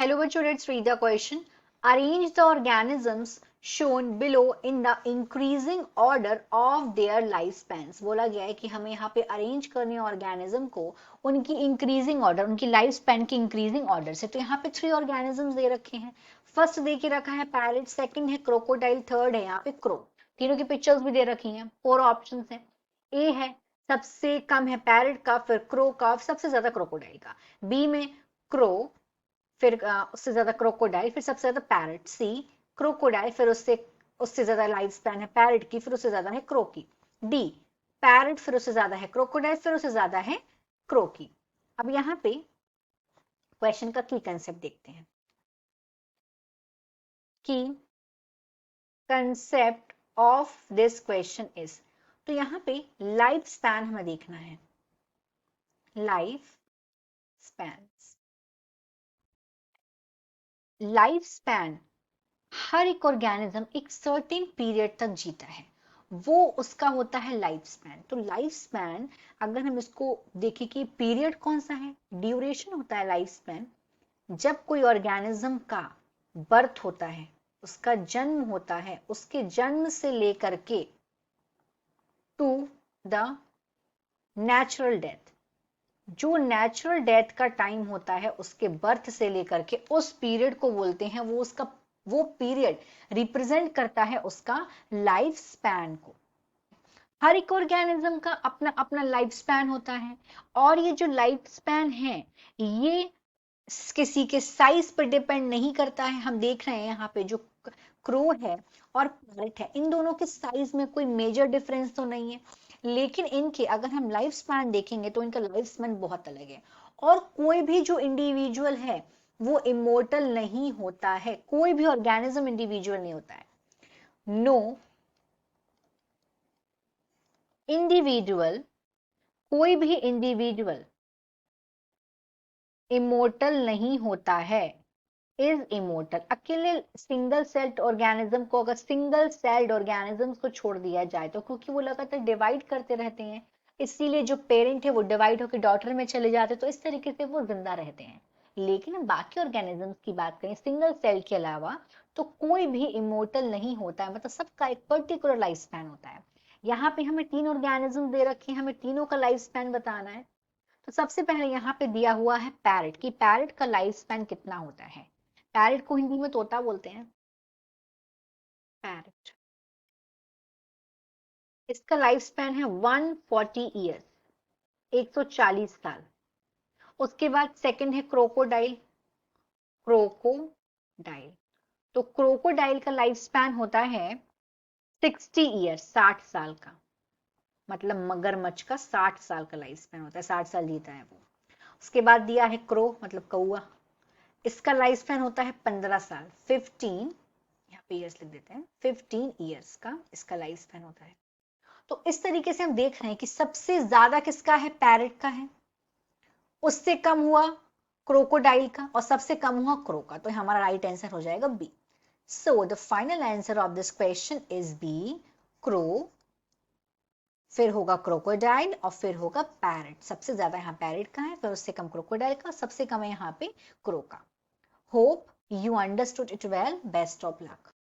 Hello bachcho, let's read the question. Arrange the organisms shown below in the increasing order of their lifespans. बोला गया है कि हमें यहाँ पे अरेंज करने ऑर्गेनिज्म को उनकी इंक्रीजिंग ऑर्डर, उनकी लाइफ स्पैन की इंक्रीजिंग ऑर्डर से। तो यहाँ पे 3 ऑर्गेनिजम्स दे रखे हैं। फर्स्ट दे के रखा है पैरेट, सेकंड है क्रोकोडाइल, थर्ड है यहाँ पे क्रो। तीनों की पिक्चर्स भी दे रखी हैं। 4 ऑप्शन है। ए है सबसे कम है पैरेट का, फिर क्रो का, सबसे ज्यादा क्रोकोडाइल का। बी में क्रो, फिर उससे ज्यादा क्रोकोडाइल, फिर सबसे ज्यादा पैरट। सी क्रोकोडाइल, फिर उससे उससे ज्यादा लाइफ स्पैन है पैरट की, फिर उससे ज्यादा है क्रो की। डी पैरट, फिर उससे ज्यादा है क्रोकोडाइल, फिर उससे ज्यादा है क्रो की। अब यहाँ पे क्वेश्चन का की कंसेप्ट देखते हैं कि concept of this question is, तो यहाँ पे लाइफ स्पैन हमें देखना है। लाइफ स्पैन, लाइफ स्पैन, हर एक ऑर्गेनिज्म एक सर्टेन पीरियड तक जीता है, वो उसका होता है लाइफ स्पैन। तो लाइफ स्पैन अगर हम इसको देखें कि पीरियड कौन सा है, ड्यूरेशन होता है लाइफ स्पैन जब कोई ऑर्गेनिज्म का बर्थ होता है, उसका जन्म होता है, उसके जन्म से लेकर के टू द नेचुरल डेथ, जो नेचुरल डेथ का टाइम होता है उसके बर्थ से लेकर के उस पीरियड को बोलते हैं, वो पीरियड रिप्रेजेंट करता है उसका लाइफ स्पैन को। हर एक ऑर्गेनिज्म का अपना अपना लाइफ स्पैन होता है, और ये जो लाइफ स्पैन है ये किसी के साइज पर डिपेंड नहीं करता है। हम देख रहे हैं यहाँ पे जो क्रो है और पैरट है, इन दोनों के साइज में कोई मेजर डिफरेंस तो नहीं है, लेकिन इनके अगर हम लाइफ स्पैन देखेंगे तो इनका लाइफ स्पैन बहुत अलग है। और कोई भी जो इंडिविजुअल है वो इमोर्टल नहीं होता है, कोई भी ऑर्गेनिज्म इंडिविजुअल नहीं होता है। नो इंडिविजुअल, कोई भी इंडिविजुअल इमोर्टल नहीं होता है, इज इमोर्टल। अकेले सिंगल सेल्ड ऑर्गेनिज्म को, अगर सिंगल सेल्ड ऑर्गेनिजम्स को छोड़ दिया जाए तो, क्योंकि वो लगातार डिवाइड करते रहते हैं, इसीलिए जो पेरेंट है वो डिवाइड होकर डॉटर में चले जाते हैं, तो इस तरीके से वो जिंदा रहते हैं। लेकिन हम बाकी ऑर्गेनिजम्स की बात करें सिंगल सेल के अलावा, तो कोई भी इमोर्टल नहीं होता है, मतलब सबका एक पर्टिकुलर लाइफ स्पैन होता है। यहाँ पे हमें 3 ऑर्गेनिज्म दे रखे हैं, हमें तीनों का लाइफ स्पैन बताना है। तो सबसे पहले यहाँ पे दिया हुआ है पैरट, कि पैरट का लाइफ स्पैन कितना होता है। पैरट को हिंदी में तोता बोलते हैं। पैरट, इसका लाइफ स्पैन है 140 ईयर्स, 140 साल। उसके बाद सेकंड है क्रोकोडाइल। क्रोकोडाइल, तो क्रोकोडाइल का लाइफ स्पैन होता है 60 ईयर्स, 60 साल का। मतलब मगरमच्छ का 60 साल का लाइफ स्पैन होता है, 60 साल जीता है वो। उसके बाद दिया है क्रो, मतलब कौआ, इसका लाइफ स्पैन होता है 15 साल, 15, यहाँ पे ईयर्स लिख देते हैं, 15 ईयर्स का इसका लाइफ स्पैन होता है। तो इस तरीके से हम देख रहे हैं कि सबसे ज्यादा किसका है, पैरट का है, उससे कम हुआ क्रोकोडाइल का, और सबसे कम हुआ क्रो का। तो हमारा राइट आंसर हो जाएगा B. So the final answer of this question is B, crow, फिर होगा क्रोकोडाइल और फिर होगा पैरट। सबसे ज्यादा यहाँ पैरट का है, फिर उससे कम क्रोकोडाइल का, सबसे कम है यहाँ पे क्रो का। Hope you understood it well. Best of luck.